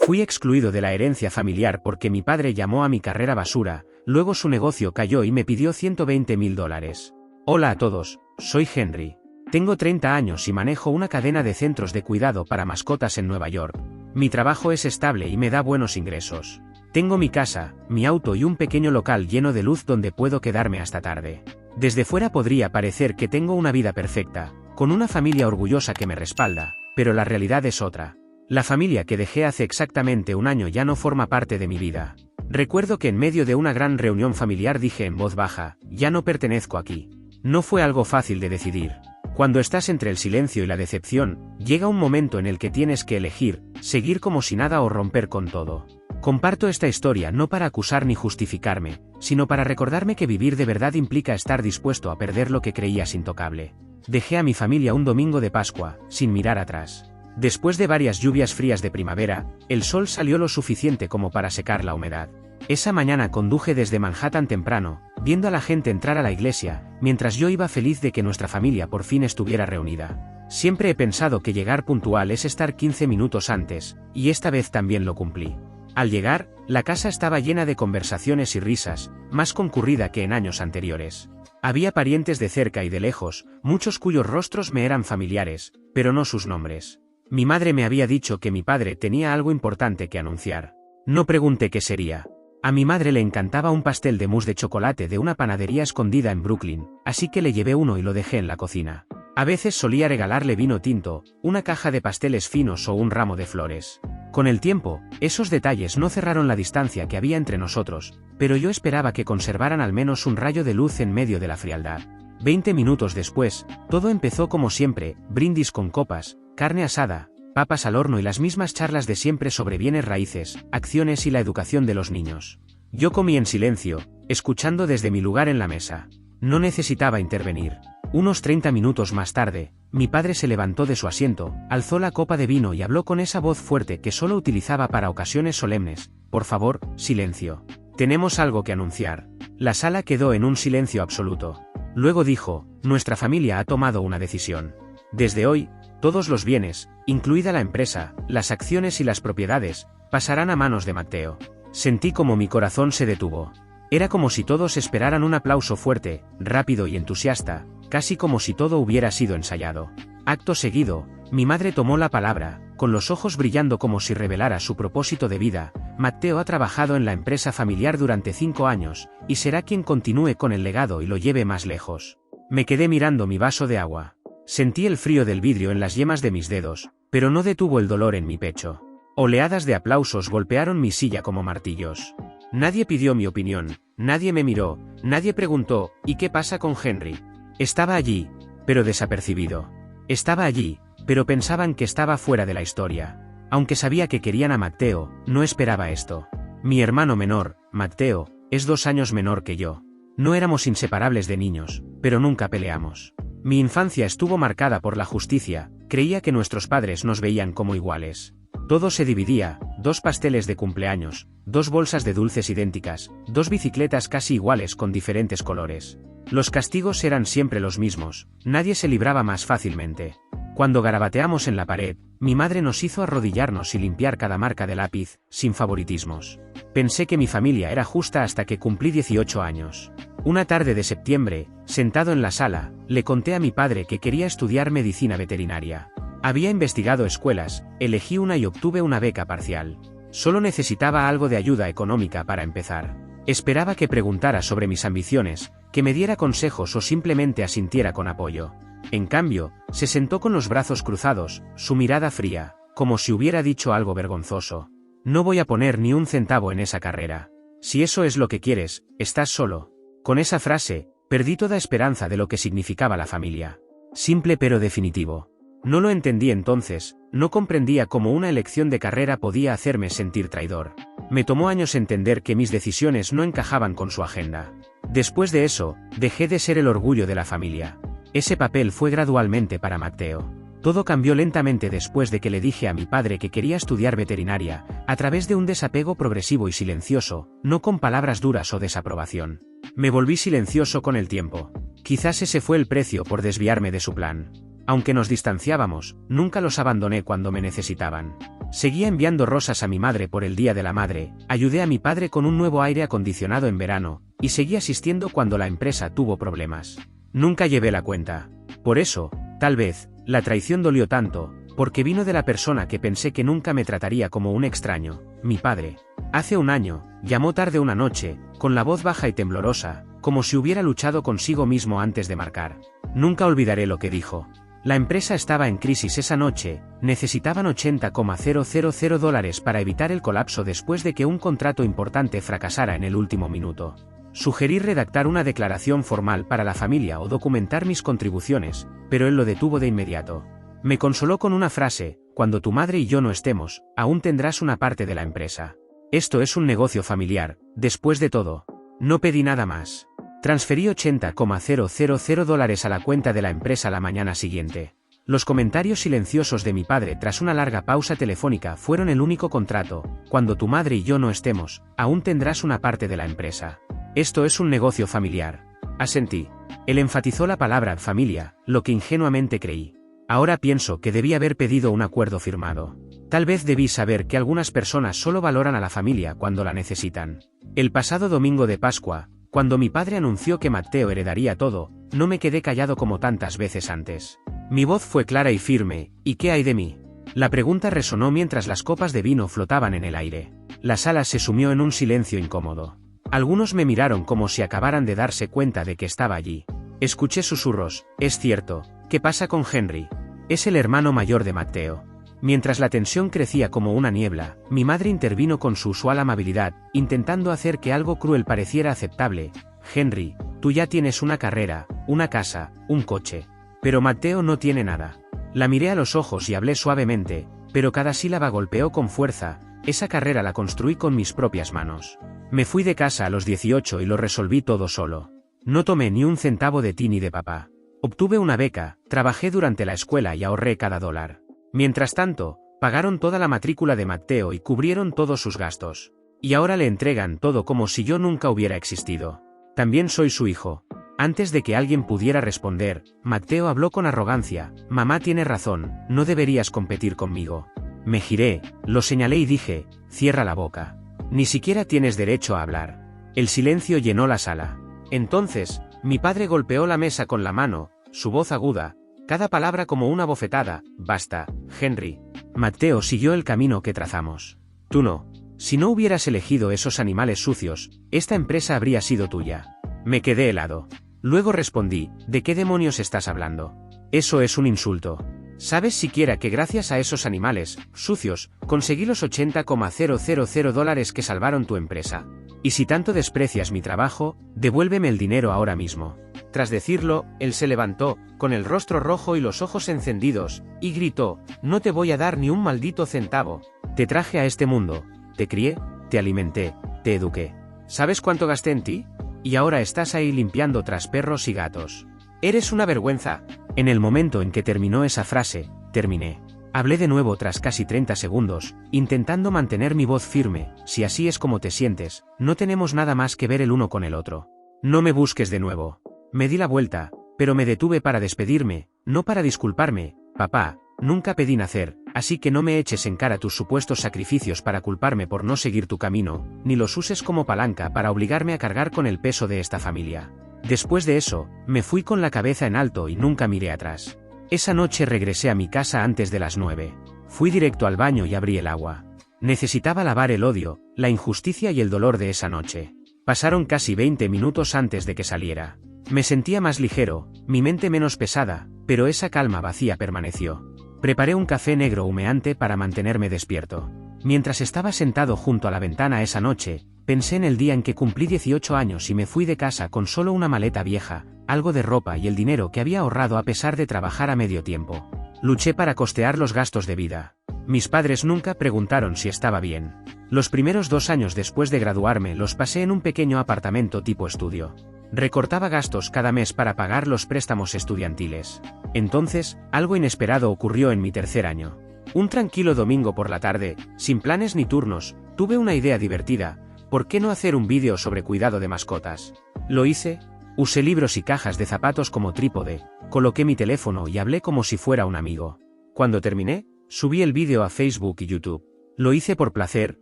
Fui excluido de la herencia familiar porque mi padre llamó a mi carrera basura, luego su negocio cayó y me pidió $120.000. Hola a todos, soy Henry. Tengo 30 años y manejo una cadena de centros de cuidado para mascotas en Nueva York. Mi trabajo es estable y me da buenos ingresos. Tengo mi casa, mi auto y un pequeño local lleno de luz donde puedo quedarme hasta tarde. Desde fuera podría parecer que tengo una vida perfecta, con una familia orgullosa que me respalda, pero la realidad es otra. La familia que dejé hace exactamente un año ya no forma parte de mi vida. Recuerdo que en medio de una gran reunión familiar dije en voz baja, ya no pertenezco aquí. No fue algo fácil de decidir. Cuando estás entre el silencio y la decepción, llega un momento en el que tienes que elegir, seguir como si nada o romper con todo. Comparto esta historia no para acusar ni justificarme, sino para recordarme que vivir de verdad implica estar dispuesto a perder lo que creías intocable. Dejé a mi familia un domingo de Pascua, sin mirar atrás. Después de varias lluvias frías de primavera, el sol salió lo suficiente como para secar la humedad. Esa mañana conduje desde Manhattan temprano, viendo a la gente entrar a la iglesia, mientras yo iba feliz de que nuestra familia por fin estuviera reunida. Siempre he pensado que llegar puntual es estar 15 minutos antes, y esta vez también lo cumplí. Al llegar, la casa estaba llena de conversaciones y risas, más concurrida que en años anteriores. Había parientes de cerca y de lejos, muchos cuyos rostros me eran familiares, pero no sus nombres. Mi madre me había dicho que mi padre tenía algo importante que anunciar. No pregunté qué sería. A mi madre le encantaba un pastel de mousse de chocolate de una panadería escondida en Brooklyn, así que le llevé uno y lo dejé en la cocina. A veces solía regalarle vino tinto, una caja de pasteles finos o un ramo de flores. Con el tiempo, esos detalles no cerraron la distancia que había entre nosotros, pero yo esperaba que conservaran al menos un rayo de luz en medio de la frialdad. 20 minutos después, todo empezó como siempre, brindis con copas, carne asada, papas al horno y las mismas charlas de siempre sobre bienes raíces, acciones y la educación de los niños. Yo comí en silencio, escuchando desde mi lugar en la mesa. No necesitaba intervenir. Unos 30 minutos más tarde, mi padre se levantó de su asiento, alzó la copa de vino y habló con esa voz fuerte que solo utilizaba para ocasiones solemnes. Por favor, silencio. Tenemos algo que anunciar. La sala quedó en un silencio absoluto. Luego dijo, nuestra familia ha tomado una decisión. Desde hoy, todos los bienes, incluida la empresa, las acciones y las propiedades, pasarán a manos de Matteo. Sentí como mi corazón se detuvo. Era como si todos esperaran un aplauso fuerte, rápido y entusiasta, casi como si todo hubiera sido ensayado. Acto seguido, mi madre tomó la palabra, con los ojos brillando como si revelara su propósito de vida. Matteo ha trabajado en la empresa familiar durante 5 años, y será quien continúe con el legado y lo lleve más lejos. Me quedé mirando mi vaso de agua. Sentí el frío del vidrio en las yemas de mis dedos, pero no detuvo el dolor en mi pecho. Oleadas de aplausos golpearon mi silla como martillos. Nadie pidió mi opinión, nadie me miró, nadie preguntó, ¿y qué pasa con Henry? Estaba allí, pero desapercibido. Estaba allí, pero pensaban que estaba fuera de la historia. Aunque sabía que querían a Matteo, no esperaba esto. Mi hermano menor, Matteo, es 2 años menor que yo. No éramos inseparables de niños, pero nunca peleamos. Mi infancia estuvo marcada por la justicia, creía que nuestros padres nos veían como iguales. Todo se dividía, 2 pasteles de cumpleaños, 2 bolsas de dulces idénticas, 2 bicicletas casi iguales con diferentes colores. Los castigos eran siempre los mismos, nadie se libraba más fácilmente. Cuando garabateamos en la pared, mi madre nos hizo arrodillarnos y limpiar cada marca de lápiz, sin favoritismos. Pensé que mi familia era justa hasta que cumplí 18 años. Una tarde de septiembre, sentado en la sala, le conté a mi padre que quería estudiar medicina veterinaria. Había investigado escuelas, elegí una y obtuve una beca parcial. Solo necesitaba algo de ayuda económica para empezar. Esperaba que preguntara sobre mis ambiciones, que me diera consejos o simplemente asintiera con apoyo. En cambio, se sentó con los brazos cruzados, su mirada fría, como si hubiera dicho algo vergonzoso. No voy a poner ni un centavo en esa carrera. Si eso es lo que quieres, estás solo. Con esa frase, perdí toda esperanza de lo que significaba la familia. Simple pero definitivo. No lo entendí entonces, no comprendía cómo una elección de carrera podía hacerme sentir traidor. Me tomó años entender que mis decisiones no encajaban con su agenda. Después de eso, dejé de ser el orgullo de la familia. Ese papel fue gradualmente para Matteo. Todo cambió lentamente después de que le dije a mi padre que quería estudiar veterinaria, a través de un desapego progresivo y silencioso, no con palabras duras o desaprobación. Me volví silencioso con el tiempo. Quizás ese fue el precio por desviarme de su plan. Aunque nos distanciábamos, nunca los abandoné cuando me necesitaban. Seguía enviando rosas a mi madre por el Día de la Madre, ayudé a mi padre con un nuevo aire acondicionado en verano, y seguí asistiendo cuando la empresa tuvo problemas. Nunca llevé la cuenta. Por eso, tal vez, la traición dolió tanto, porque vino de la persona que pensé que nunca me trataría como un extraño, mi padre. Hace un año, llamó tarde una noche, con la voz baja y temblorosa, como si hubiera luchado consigo mismo antes de marcar. Nunca olvidaré lo que dijo. La empresa estaba en crisis esa noche, necesitaban $80,000 para evitar el colapso después de que un contrato importante fracasara en el último minuto. Sugerí redactar una declaración formal para la familia o documentar mis contribuciones, pero él lo detuvo de inmediato. Me consoló con una frase: cuando tu madre y yo no estemos, aún tendrás una parte de la empresa. Esto es un negocio familiar, después de todo. No pedí nada más. Transferí $80,000 a la cuenta de la empresa la mañana siguiente. Los comentarios silenciosos de mi padre tras una larga pausa telefónica fueron el único contrato: cuando tu madre y yo no estemos, aún tendrás una parte de la empresa. Esto es un negocio familiar. Asentí. Él enfatizó la palabra familia, lo que ingenuamente creí. Ahora pienso que debí haber pedido un acuerdo firmado. Tal vez debí saber que algunas personas solo valoran a la familia cuando la necesitan. El pasado domingo de Pascua, cuando mi padre anunció que Matteo heredaría todo, no me quedé callado como tantas veces antes. Mi voz fue clara y firme: ¿y qué hay de mí? La pregunta resonó mientras las copas de vino flotaban en el aire. La sala se sumió en un silencio incómodo. Algunos me miraron como si acabaran de darse cuenta de que estaba allí. Escuché susurros: es cierto, ¿qué pasa con Henry? Es el hermano mayor de Matteo. Mientras la tensión crecía como una niebla, mi madre intervino con su usual amabilidad, intentando hacer que algo cruel pareciera aceptable. Henry, tú ya tienes una carrera, una casa, un coche. Pero Matteo no tiene nada. La miré a los ojos y hablé suavemente, pero cada sílaba golpeó con fuerza: esa carrera la construí con mis propias manos. Me fui de casa a los 18 y lo resolví todo solo. No tomé ni un centavo de ti ni de papá. Obtuve una beca, trabajé durante la escuela y ahorré cada dólar. Mientras tanto, pagaron toda la matrícula de Matteo y cubrieron todos sus gastos. Y ahora le entregan todo como si yo nunca hubiera existido. También soy su hijo. Antes de que alguien pudiera responder, Matteo habló con arrogancia: mamá tiene razón, no deberías competir conmigo. Me giré, lo señalé y dije: cierra la boca. Ni siquiera tienes derecho a hablar. El silencio llenó la sala. Entonces, mi padre golpeó la mesa con la mano, su voz aguda, cada palabra como una bofetada: basta, Henry. Matteo siguió el camino que trazamos. Tú no. Si no hubieras elegido esos animales sucios, esta empresa habría sido tuya. Me quedé helado. Luego respondí: ¿de qué demonios estás hablando? Eso es un insulto. ¿Sabes siquiera que gracias a esos animales sucios, conseguí los $80,000 que salvaron tu empresa? Y si tanto desprecias mi trabajo, devuélveme el dinero ahora mismo. Tras decirlo, él se levantó, con el rostro rojo y los ojos encendidos, y gritó: no te voy a dar ni un maldito centavo. Te traje a este mundo, te crié, te alimenté, te eduqué. ¿Sabes cuánto gasté en ti? Y ahora estás ahí limpiando tras perros y gatos. Eres una vergüenza. En el momento en que terminó esa frase, terminé. Hablé de nuevo tras casi 30 segundos, intentando mantener mi voz firme: si así es como te sientes, no tenemos nada más que ver el uno con el otro. No me busques de nuevo. Me di la vuelta, pero me detuve para despedirme, no para disculparme. Papá, nunca pedí nacer, así que no me eches en cara tus supuestos sacrificios para culparme por no seguir tu camino, ni los uses como palanca para obligarme a cargar con el peso de esta familia. Después de eso, me fui con la cabeza en alto y nunca miré atrás. Esa noche regresé a mi casa antes de las 9. Fui directo al baño y abrí el agua. Necesitaba lavar el odio, la injusticia y el dolor de esa noche. Pasaron casi 20 minutos antes de que saliera. Me sentía más ligero, mi mente menos pesada, pero esa calma vacía permaneció. Preparé un café negro humeante para mantenerme despierto. Mientras estaba sentado junto a la ventana esa noche, pensé en el día en que cumplí 18 años y me fui de casa con solo una maleta vieja, algo de ropa y el dinero que había ahorrado a pesar de trabajar a medio tiempo. Luché para costear los gastos de vida. Mis padres nunca preguntaron si estaba bien. Los primeros 2 años después de graduarme los pasé en un pequeño apartamento tipo estudio. Recortaba gastos cada mes para pagar los préstamos estudiantiles. Entonces, algo inesperado ocurrió en mi tercer año. Un tranquilo domingo por la tarde, sin planes ni turnos, tuve una idea divertida: ¿por qué no hacer un vídeo sobre cuidado de mascotas? Lo hice. Usé libros y cajas de zapatos como trípode, Coloqué mi teléfono y hablé como si fuera un amigo. Cuando terminé, subí el vídeo a Facebook y YouTube. Lo hice por placer,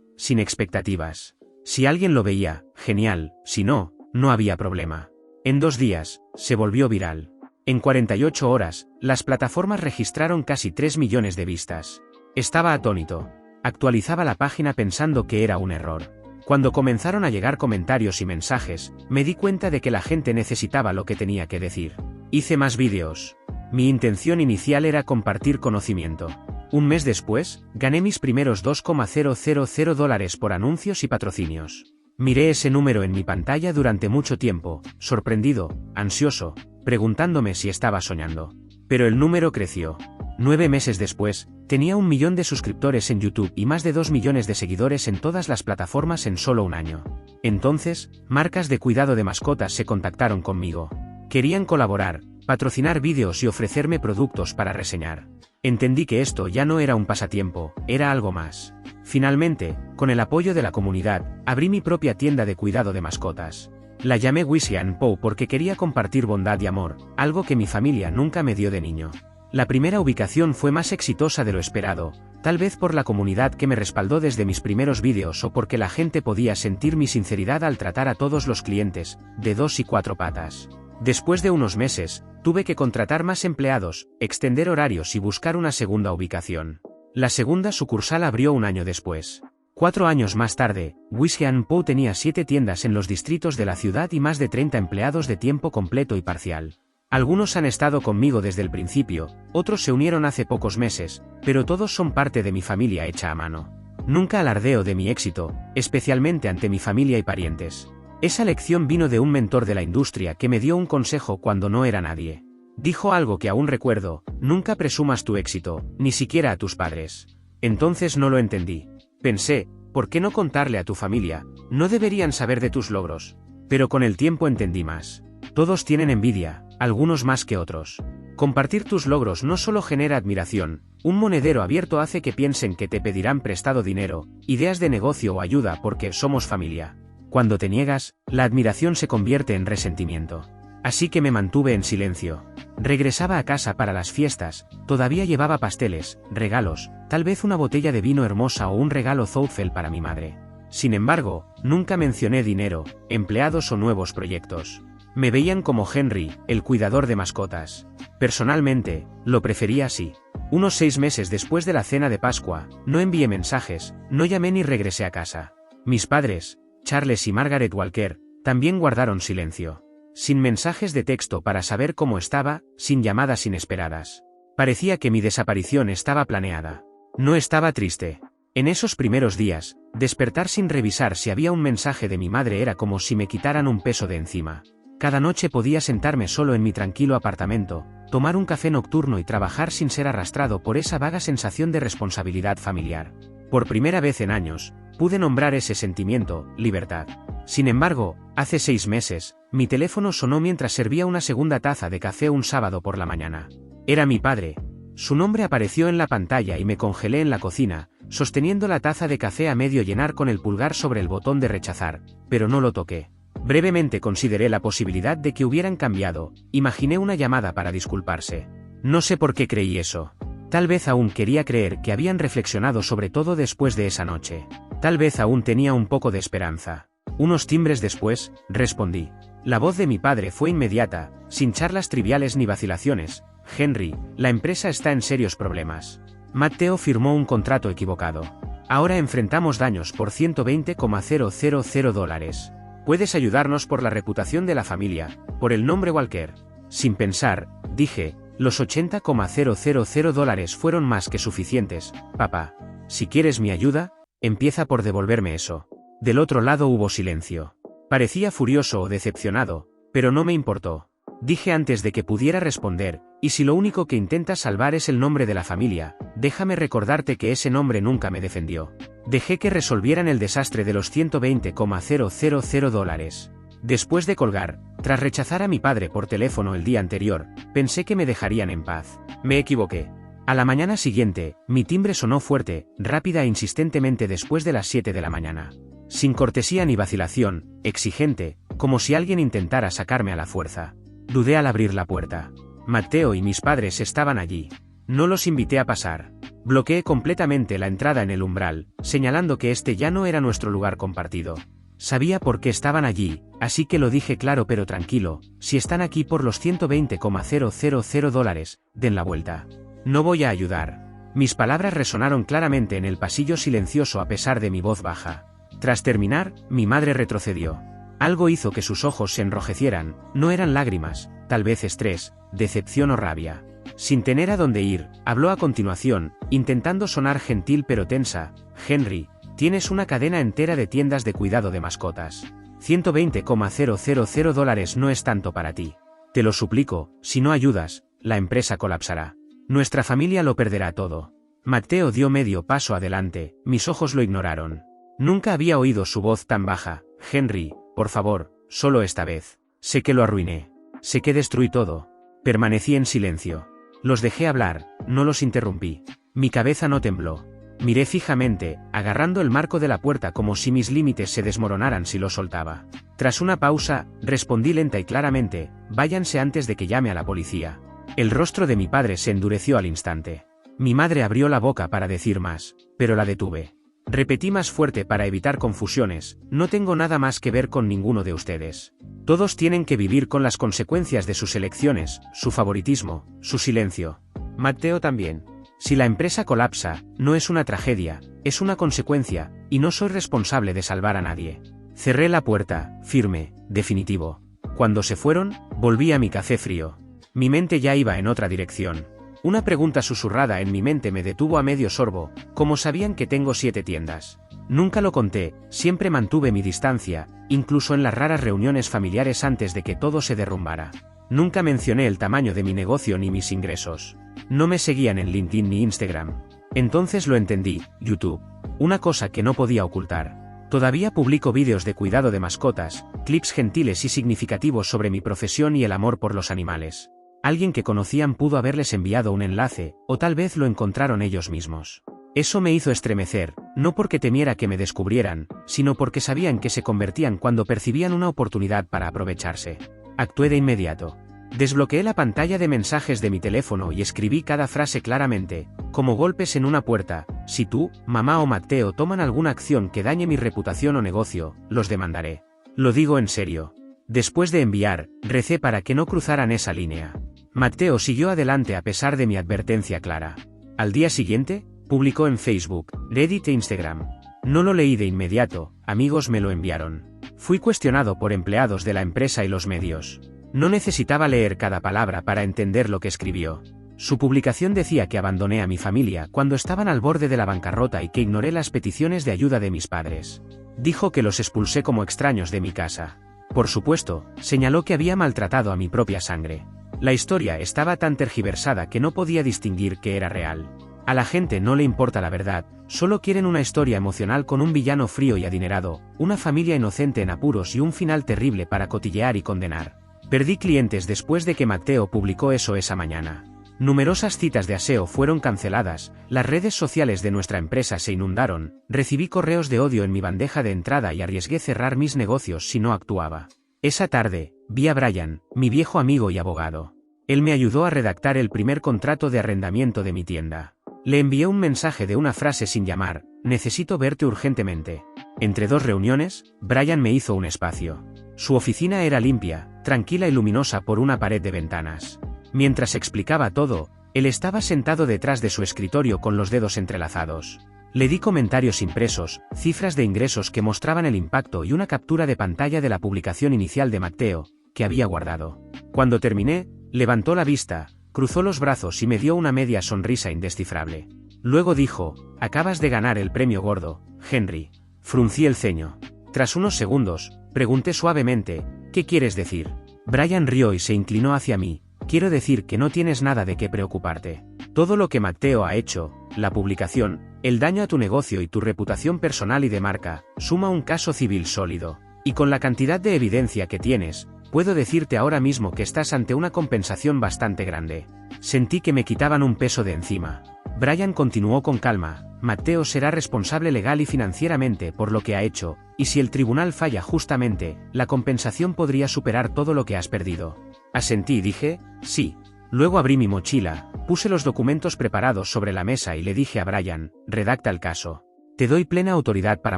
sin expectativas. Si alguien lo veía, genial, si no, no había problema. En 2 días, se volvió viral. En 48 horas, las plataformas registraron casi 3 millones de vistas. Estaba atónito. Actualizaba la página pensando que era un error. Cuando comenzaron a llegar comentarios y mensajes, me di cuenta de que la gente necesitaba lo que tenía que decir. Hice más vídeos. Mi intención inicial era compartir conocimiento. Un mes después, gané mis primeros $2,000 por anuncios y patrocinios. Miré ese número en mi pantalla durante mucho tiempo, sorprendido, ansioso, preguntándome si estaba soñando. Pero el número creció. 9 meses después, tenía 1 millón de suscriptores en YouTube y más de 2 millones de seguidores en todas las plataformas en solo un año. Entonces, marcas de cuidado de mascotas se contactaron conmigo. Querían colaborar, patrocinar vídeos y ofrecerme productos para reseñar. Entendí que esto ya no era un pasatiempo, era algo más. Finalmente, con el apoyo de la comunidad, abrí mi propia tienda de cuidado de mascotas. La llamé Wishy & Pow porque quería compartir bondad y amor, algo que mi familia nunca me dio de niño. La primera ubicación fue más exitosa de lo esperado, tal vez por la comunidad que me respaldó desde mis primeros vídeos o porque la gente podía sentir mi sinceridad al tratar a todos los clientes, de 2 y 4 patas. Después de unos meses, tuve que contratar más empleados, extender horarios y buscar una segunda ubicación. La segunda sucursal abrió un año después. 4 años más tarde, Wishy & Pow tenía 7 tiendas en los distritos de la ciudad y más de 30 empleados de tiempo completo y parcial. Algunos han estado conmigo desde el principio, otros se unieron hace pocos meses, pero todos son parte de mi familia hecha a mano. Nunca alardeo de mi éxito, especialmente ante mi familia y parientes. Esa lección vino de un mentor de la industria que me dio un consejo cuando no era nadie. Dijo algo que aún recuerdo: nunca presumas tu éxito, ni siquiera a tus padres. Entonces no lo entendí. Pensé, ¿por qué no contarle a tu familia? No deberían saber de tus logros. Pero con el tiempo entendí más. Todos tienen envidia, algunos más que otros. Compartir tus logros no solo genera admiración, un monedero abierto hace que piensen que te pedirán prestado dinero, ideas de negocio o ayuda porque somos familia. Cuando te niegas, la admiración se convierte en resentimiento. Así que me mantuve en silencio. Regresaba a casa para las fiestas, todavía llevaba pasteles, regalos, tal vez una botella de vino hermosa o un regalo Zoufel para mi madre. Sin embargo, nunca mencioné dinero, empleados o nuevos proyectos. Me veían como Henry, el cuidador de mascotas. Personalmente, lo prefería así. Unos 6 meses después de la cena de Pascua, no envié mensajes, no llamé ni regresé a casa. Mis padres, Charles y Margaret Walker, también guardaron silencio. Sin mensajes de texto para saber cómo estaba, sin llamadas inesperadas. Parecía que mi desaparición estaba planeada. No estaba triste. En esos primeros días, despertar sin revisar si había un mensaje de mi madre era como si me quitaran un peso de encima. Cada noche podía sentarme solo en mi tranquilo apartamento, tomar un café nocturno y trabajar sin ser arrastrado por esa vaga sensación de responsabilidad familiar. Por primera vez en años, pude nombrar ese sentimiento, libertad. Sin embargo, hace 6 meses, mi teléfono sonó mientras servía una segunda taza de café un sábado por la mañana. Era mi padre. Su nombre apareció en la pantalla y me congelé en la cocina, sosteniendo la taza de café a medio llenar con el pulgar sobre el botón de rechazar, pero no lo toqué. Brevemente consideré la posibilidad de que hubieran cambiado, imaginé una llamada para disculparse. No sé por qué creí eso. Tal vez aún quería creer que habían reflexionado sobre todo después de esa noche. Tal vez aún tenía un poco de esperanza. Unos timbres después, respondí. La voz de mi padre fue inmediata, sin charlas triviales ni vacilaciones. Henry, la empresa está en serios problemas. Matteo firmó un contrato equivocado. Ahora enfrentamos daños por $120,000. Puedes ayudarnos por la reputación de la familia, por el nombre Walker. Sin pensar, dije, los $80,000 fueron más que suficientes, papá. Si quieres mi ayuda, empieza por devolverme eso. Del otro lado hubo silencio. Parecía furioso o decepcionado, pero no me importó. Dije antes de que pudiera responder, y si lo único que intentas salvar es el nombre de la familia, déjame recordarte que ese nombre nunca me defendió. Dejé que resolvieran el desastre de los $120,000. Después de colgar, tras rechazar a mi padre por teléfono el día anterior, pensé que me dejarían en paz. Me equivoqué. A la mañana siguiente, mi timbre sonó fuerte, rápida e insistentemente después de las 7 de la mañana. Sin cortesía ni vacilación, exigente, como si alguien intentara sacarme a la fuerza. Dudé al abrir la puerta. Matteo y mis padres estaban allí. No los invité a pasar. Bloqueé completamente la entrada en el umbral, señalando que este ya no era nuestro lugar compartido. Sabía por qué estaban allí, así que lo dije claro pero tranquilo: si están aquí por los $120,000, den la vuelta. No voy a ayudar. Mis palabras resonaron claramente en el pasillo silencioso a pesar de mi voz baja. Tras terminar, mi madre retrocedió. Algo hizo que sus ojos se enrojecieran. No eran lágrimas, tal vez estrés, decepción o rabia. Sin tener a dónde ir, habló a continuación, intentando sonar gentil pero tensa: Henry, tienes una cadena entera de tiendas de cuidado de mascotas. $120,000 no es tanto para ti. Te lo suplico, si no ayudas, la empresa colapsará. Nuestra familia lo perderá todo. Matteo dio medio paso adelante, mis ojos lo ignoraron. Nunca había oído su voz tan baja. Henry, por favor, solo esta vez. Sé que lo arruiné. Sé que destruí todo. Permanecí en silencio. Los dejé hablar, no los interrumpí. Mi cabeza no tembló. Miré fijamente, agarrando el marco de la puerta como si mis límites se desmoronaran si lo soltaba. Tras una pausa, respondí lenta y claramente: váyanse antes de que llame a la policía. El rostro de mi padre se endureció al instante. Mi madre abrió la boca para decir más, pero la detuve. Repetí más fuerte para evitar confusiones: no tengo nada más que ver con ninguno de ustedes. Todos tienen que vivir con las consecuencias de sus elecciones, su favoritismo, su silencio. Matteo también. Si la empresa colapsa, no es una tragedia, es una consecuencia, y no soy responsable de salvar a nadie. Cerré la puerta, firme, definitivo. Cuando se fueron, volví a mi café frío. Mi mente ya iba en otra dirección. Una pregunta susurrada en mi mente me detuvo a medio sorbo: ¿cómo sabían que tengo 7 tiendas? Nunca lo conté, siempre mantuve mi distancia, incluso en las raras reuniones familiares antes de que todo se derrumbara. Nunca mencioné el tamaño de mi negocio ni mis ingresos. No me seguían en LinkedIn ni Instagram. Entonces lo entendí: YouTube. Una cosa que no podía ocultar. Todavía publico vídeos de cuidado de mascotas, clips gentiles y significativos sobre mi profesión y el amor por los animales. Alguien que conocían pudo haberles enviado un enlace, o tal vez lo encontraron ellos mismos. Eso me hizo estremecer, no porque temiera que me descubrieran, sino porque sabían que se convertían cuando percibían una oportunidad para aprovecharse. Actué de inmediato. Desbloqueé la pantalla de mensajes de mi teléfono y escribí cada frase claramente, como golpes en una puerta: si tú, mamá o Matteo toman alguna acción que dañe mi reputación o negocio, los demandaré. Lo digo en serio. Después de enviar, recé para que no cruzaran esa línea. Matteo siguió adelante a pesar de mi advertencia clara. Al día siguiente, publicó en Facebook, Reddit e Instagram. No lo leí de inmediato, amigos me lo enviaron. Fui cuestionado por empleados de la empresa y los medios. No necesitaba leer cada palabra para entender lo que escribió. Su publicación decía que abandoné a mi familia cuando estaban al borde de la bancarrota y que ignoré las peticiones de ayuda de mis padres. Dijo que los expulsé como extraños de mi casa. Por supuesto, señaló que había maltratado a mi propia sangre. La historia estaba tan tergiversada que no podía distinguir qué era real. A la gente no le importa la verdad, solo quieren una historia emocional con un villano frío y adinerado, una familia inocente en apuros y un final terrible para cotillear y condenar. Perdí clientes después de que Matteo publicó eso esa mañana. Numerosas citas de aseo fueron canceladas, las redes sociales de nuestra empresa se inundaron, recibí correos de odio en mi bandeja de entrada y arriesgué cerrar mis negocios si no actuaba. Esa tarde, vi a Brian, mi viejo amigo y abogado. Él me ayudó a redactar el primer contrato de arrendamiento de mi tienda. Le envié un mensaje de una frase sin llamar: necesito verte urgentemente. Entre 2 reuniones, Brian me hizo un espacio. Su oficina era limpia, tranquila y luminosa por una pared de ventanas. Mientras explicaba todo, él estaba sentado detrás de su escritorio con los dedos entrelazados. Le di comentarios impresos, cifras de ingresos que mostraban el impacto y una captura de pantalla de la publicación inicial de Matteo, que había guardado. Cuando terminé, levantó la vista, cruzó los brazos y me dio una media sonrisa indescifrable. Luego dijo: acabas de ganar el premio gordo, Henry. Fruncí el ceño. Tras unos segundos, pregunté suavemente: ¿qué quieres decir? Brian rió y se inclinó hacia mí: quiero decir que no tienes nada de qué preocuparte. Todo lo que Matteo ha hecho, la publicación, el daño a tu negocio y tu reputación personal y de marca, suma un caso civil sólido. Y con la cantidad de evidencia que tienes, puedo decirte ahora mismo que estás ante una compensación bastante grande. Sentí que me quitaban un peso de encima. Brian continuó con calma: Matteo será responsable legal y financieramente por lo que ha hecho, y si el tribunal falla justamente, la compensación podría superar todo lo que has perdido. Asentí y dije: sí. Luego abrí mi mochila, puse los documentos preparados sobre la mesa y le dije a Brian, redacta el caso. Te doy plena autoridad para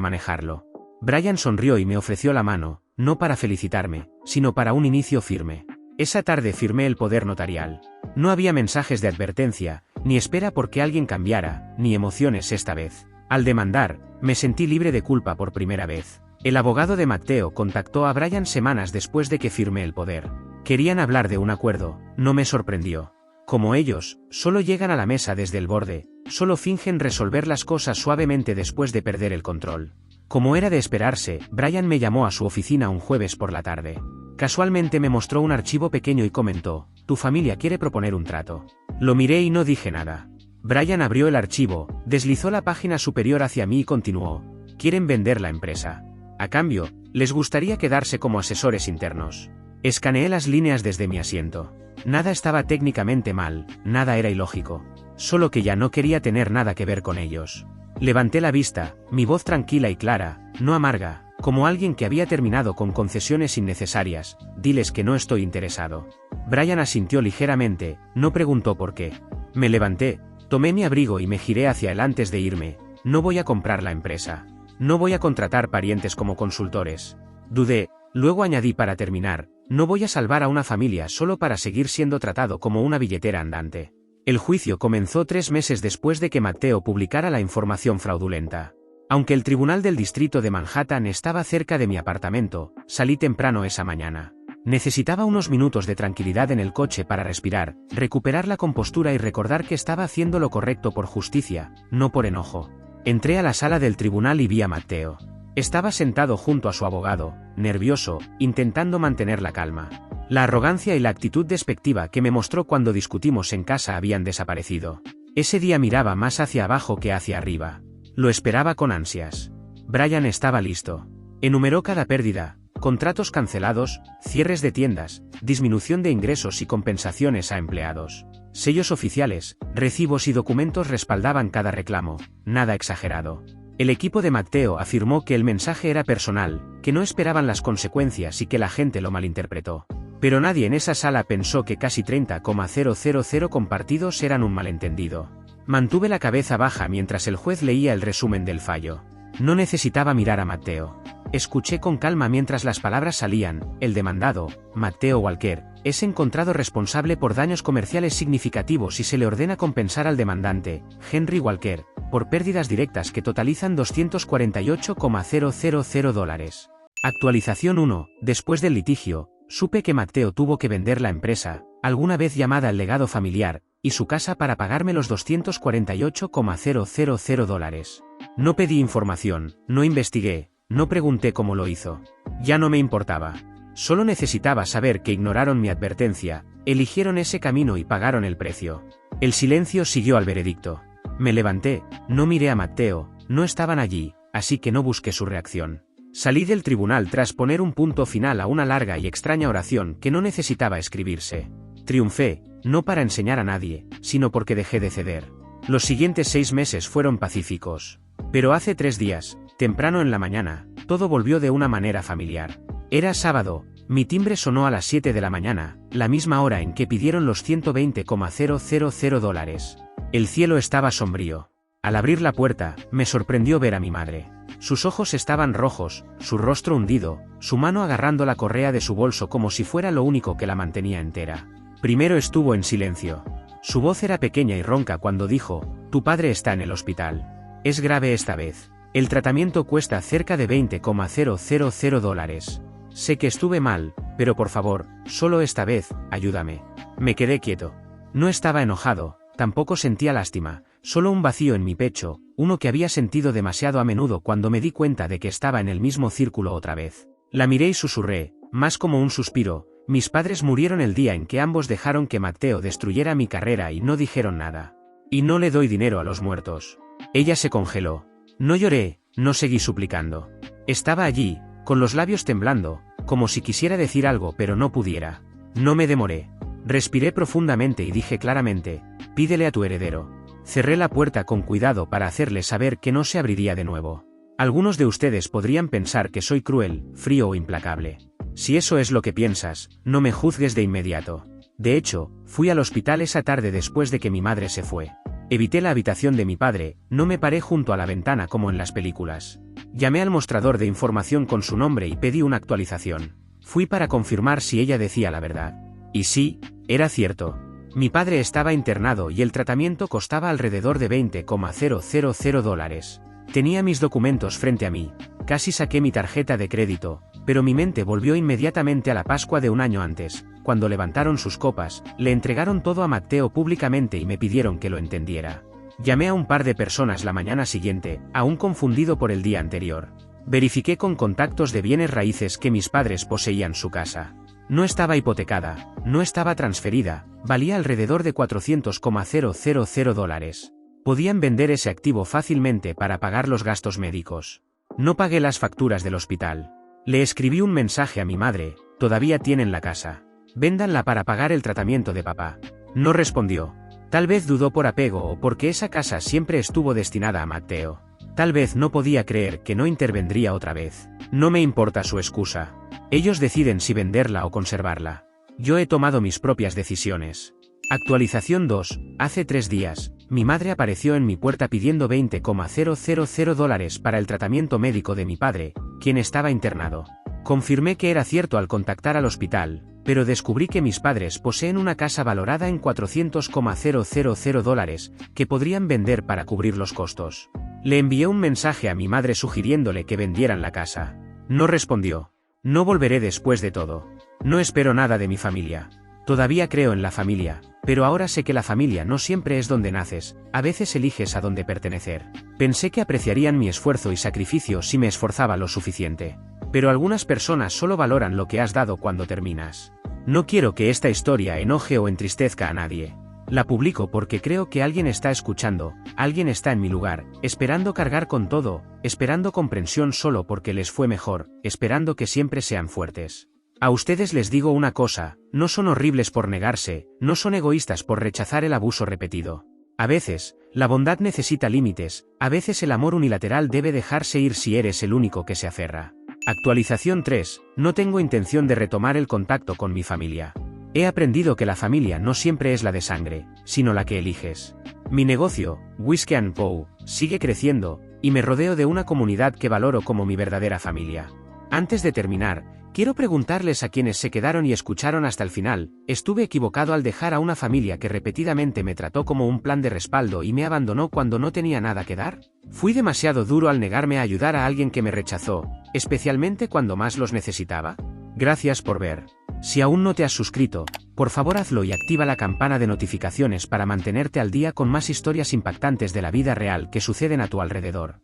manejarlo. Brian sonrió y me ofreció la mano, no para felicitarme, sino para un inicio firme. Esa tarde firmé el poder notarial. No había mensajes de advertencia, ni espera porque alguien cambiara, ni emociones esta vez. Al demandar, me sentí libre de culpa por primera vez. El abogado de Matteo contactó a Brian semanas después de que firmé el poder. Querían hablar de un acuerdo, no me sorprendió. Como ellos, solo llegan a la mesa desde el borde, solo fingen resolver las cosas suavemente después de perder el control. Como era de esperarse, Brian me llamó a su oficina un jueves por la tarde. Casualmente me mostró un archivo pequeño y comentó, tu familia quiere proponer un trato. Lo miré y no dije nada. Brian abrió el archivo, deslizó la página superior hacia mí y continuó, quieren vender la empresa. A cambio, les gustaría quedarse como asesores internos. Escaneé las líneas desde mi asiento. Nada estaba técnicamente mal, nada era ilógico. Solo que ya no quería tener nada que ver con ellos. Levanté la vista, mi voz tranquila y clara, no amarga, como alguien que había terminado con concesiones innecesarias, diles que no estoy interesado. Brian asintió ligeramente, no preguntó por qué. Me levanté, tomé mi abrigo y me giré hacia él antes de irme. No voy a comprar la empresa. No voy a contratar parientes como consultores. Dudé, luego añadí para terminar, no voy a salvar a una familia solo para seguir siendo tratado como una billetera andante. El juicio comenzó 3 meses después de que Matteo publicara la información fraudulenta. Aunque el tribunal del distrito de Manhattan estaba cerca de mi apartamento, salí temprano esa mañana. Necesitaba unos minutos de tranquilidad en el coche para respirar, recuperar la compostura y recordar que estaba haciendo lo correcto por justicia, no por enojo. Entré a la sala del tribunal y vi a Matteo. Estaba sentado junto a su abogado, nervioso, intentando mantener la calma. La arrogancia y la actitud despectiva que me mostró cuando discutimos en casa habían desaparecido. Ese día miraba más hacia abajo que hacia arriba. Lo esperaba con ansias. Brian estaba listo. Enumeró cada pérdida, contratos cancelados, cierres de tiendas, disminución de ingresos y compensaciones a empleados. Sellos oficiales, recibos y documentos respaldaban cada reclamo, nada exagerado. El equipo de Matteo afirmó que el mensaje era personal, que no esperaban las consecuencias y que la gente lo malinterpretó. Pero nadie en esa sala pensó que casi 30,000 compartidos eran un malentendido. Mantuve la cabeza baja mientras el juez leía el resumen del fallo. No necesitaba mirar a Matteo. Escuché con calma mientras las palabras salían. El demandado, Matteo Walker, es encontrado responsable por daños comerciales significativos y se le ordena compensar al demandante, Henry Walker, por pérdidas directas que totalizan $248,000. Actualización 1. Después del litigio, supe que Matteo tuvo que vender la empresa, alguna vez llamada el legado familiar, y su casa para pagarme los $248,000. No pedí información, no investigué, no pregunté cómo lo hizo. Ya no me importaba. Solo necesitaba saber que ignoraron mi advertencia, eligieron ese camino y pagaron el precio. El silencio siguió al veredicto. Me levanté, no miré a Matteo, no estaban allí, así que no busqué su reacción. Salí del tribunal tras poner un punto final a una larga y extraña oración que no necesitaba escribirse. Triunfé, no para enseñar a nadie, sino porque dejé de ceder. Los siguientes 6 meses fueron pacíficos. Pero hace 3 días, temprano en la mañana, todo volvió de una manera familiar. Era sábado, mi timbre sonó a las 7 de la mañana, la misma hora en que pidieron los $120,000. El cielo estaba sombrío. Al abrir la puerta, me sorprendió ver a mi madre. Sus ojos estaban rojos, su rostro hundido, su mano agarrando la correa de su bolso como si fuera lo único que la mantenía entera. Primero estuvo en silencio. Su voz era pequeña y ronca cuando dijo, tu padre está en el hospital. Es grave esta vez. El tratamiento cuesta cerca de $20,000. Sé que estuve mal, pero por favor, solo esta vez, ayúdame. Me quedé quieto. No estaba enojado, tampoco sentía lástima, solo un vacío en mi pecho, uno que había sentido demasiado a menudo cuando me di cuenta de que estaba en el mismo círculo otra vez. La miré y susurré, más como un suspiro, mis padres murieron el día en que ambos dejaron que Matteo destruyera mi carrera y no dijeron nada. Y no le doy dinero a los muertos. Ella se congeló. No lloré, no seguí suplicando. Estaba allí, con los labios temblando, como si quisiera decir algo pero no pudiera. No me demoré. Respiré profundamente y dije claramente, pídele a tu heredero. Cerré la puerta con cuidado para hacerle saber que no se abriría de nuevo. Algunos de ustedes podrían pensar que soy cruel, frío o implacable. Si eso es lo que piensas, no me juzgues de inmediato. De hecho, fui al hospital esa tarde después de que mi madre se fue. Evité la habitación de mi padre, no me paré junto a la ventana como en las películas. Llamé al mostrador de información con su nombre y pedí una actualización. Fui para confirmar si ella decía la verdad. Y sí, era cierto. Mi padre estaba internado y el tratamiento costaba alrededor de $20,000. Tenía mis documentos frente a mí, casi saqué mi tarjeta de crédito, pero mi mente volvió inmediatamente a la Pascua de un año antes, cuando levantaron sus copas, le entregaron todo a Matteo públicamente y me pidieron que lo entendiera. Llamé a un par de personas la mañana siguiente, aún confundido por el día anterior. Verifiqué con contactos de bienes raíces que mis padres poseían su casa. No estaba hipotecada, no estaba transferida, valía alrededor de $400,000. Podían vender ese activo fácilmente para pagar los gastos médicos. No pagué las facturas del hospital. Le escribí un mensaje a mi madre: todavía tienen la casa. Véndanla para pagar el tratamiento de papá. No respondió. Tal vez dudó por apego o porque esa casa siempre estuvo destinada a Matteo. Tal vez no podía creer que no intervendría otra vez. No me importa su excusa. Ellos deciden si venderla o conservarla. Yo he tomado mis propias decisiones. Actualización 2. Hace 3 días, mi madre apareció en mi puerta pidiendo $20,000 para el tratamiento médico de mi padre, quien estaba internado. Confirmé que era cierto al contactar al hospital, pero descubrí que mis padres poseen una casa valorada en $400,000 que podrían vender para cubrir los costos. Le envié un mensaje a mi madre sugiriéndole que vendieran la casa. No respondió. No volveré después de todo. No espero nada de mi familia. Todavía creo en la familia, pero ahora sé que la familia no siempre es donde naces, a veces eliges a dónde pertenecer. Pensé que apreciarían mi esfuerzo y sacrificio si me esforzaba lo suficiente. Pero algunas personas solo valoran lo que has dado cuando terminas. No quiero que esta historia enoje o entristezca a nadie. La publico porque creo que alguien está escuchando, alguien está en mi lugar, esperando cargar con todo, esperando comprensión solo porque les fue mejor, esperando que siempre sean fuertes. A ustedes les digo una cosa: no son horribles por negarse, no son egoístas por rechazar el abuso repetido. A veces, la bondad necesita límites, a veces el amor unilateral debe dejarse ir si eres el único que se aferra. Actualización 3. No tengo intención de retomar el contacto con mi familia. He aprendido que la familia no siempre es la de sangre, sino la que eliges. Mi negocio, Whiskey & Co., sigue creciendo, y me rodeo de una comunidad que valoro como mi verdadera familia. Antes de terminar, quiero preguntarles a quienes se quedaron y escucharon hasta el final: ¿estuve equivocado al dejar a una familia que repetidamente me trató como un plan de respaldo y me abandonó cuando no tenía nada que dar? ¿Fui demasiado duro al negarme a ayudar a alguien que me rechazó, especialmente cuando más los necesitaba? Gracias por ver. Si aún no te has suscrito, por favor hazlo y activa la campana de notificaciones para mantenerte al día con más historias impactantes de la vida real que suceden a tu alrededor.